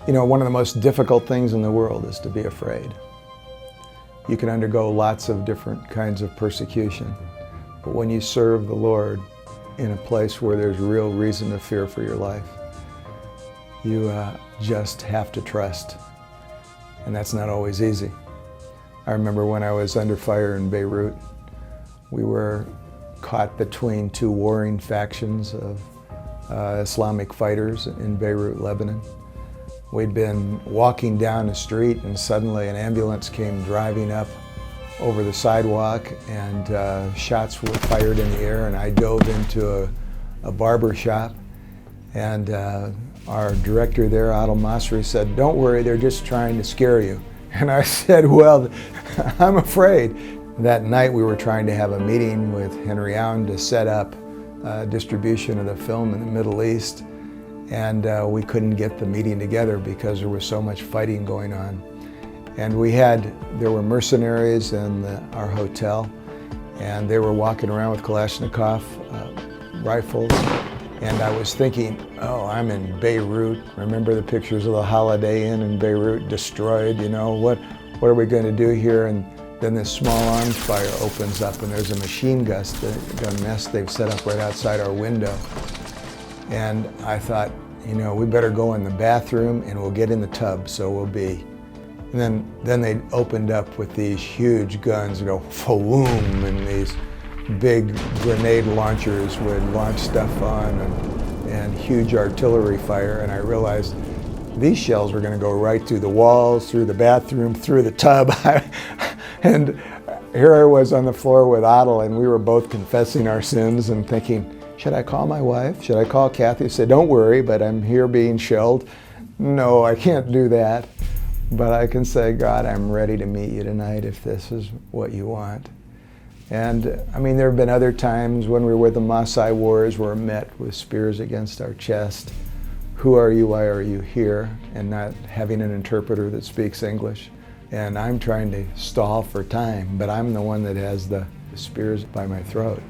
You know, one of the most difficult things in the world is to be afraid. You can undergo lots of different kinds of persecution, but when you serve the Lord in a place where there's real reason to fear for your life, you just have to trust, and that's not always easy. I remember when I was under fire in Beirut, we were caught between two warring factions of Islamic fighters in Beirut, Lebanon. We'd been walking down the street and suddenly an ambulance came driving up over the sidewalk and shots were fired in the air, and I dove into a barber shop, and our director there, Adel Masri, said, "Don't worry, they're just trying to scare you." And I said, "Well, I'm afraid." That night we were trying to have a meeting with Henry Allen to set up distribution of the film in the Middle East. And we couldn't get the meeting together because there was so much fighting going on. And there were mercenaries in our hotel, and they were walking around with Kalashnikov rifles. And I was thinking, oh, I'm in Beirut. Remember the pictures of the Holiday Inn in Beirut destroyed, you know, what are we going to do here? And then this small arms fire opens up, and there's a machine gun nest they've set up right outside our window. And I thought, you know, we better go in the bathroom and we'll get in the tub, so we'll be. And then they opened up with these huge guns, you know, fa-woom, and these big grenade launchers would launch stuff on, and huge artillery fire. And I realized these shells were going to go right through the walls, through the bathroom, through the tub. And here I was on the floor with Adel, and we were both confessing our sins and thinking, should I call my wife? Should I call Kathy? I said, don't worry, but I'm here being shelled. No, I can't do that. But I can say, God, I'm ready to meet you tonight if this is what you want. And I mean, there have been other times when we were with the Maasai Wars, we're met with spears against our chest. Who are you? Why are you here? And not having an interpreter that speaks English. And I'm trying to stall for time, but I'm the one that has the spears by my throat.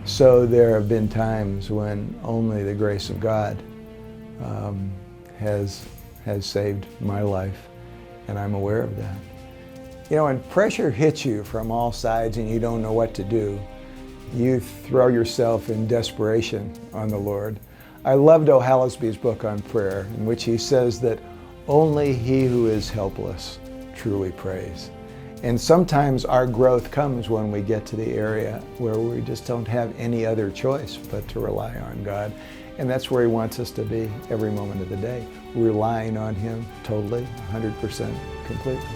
So there have been times when only the grace of God has saved my life, and I'm aware of that. You know, when pressure hits you from all sides and you don't know what to do, you throw yourself in desperation on the Lord. I loved O'Hallisby's book on prayer, in which he says that only he who is helpless truly prays. And sometimes our growth comes when we get to the area where we just don't have any other choice but to rely on God. And that's where he wants us to be every moment of the day, relying on him totally, 100% completely.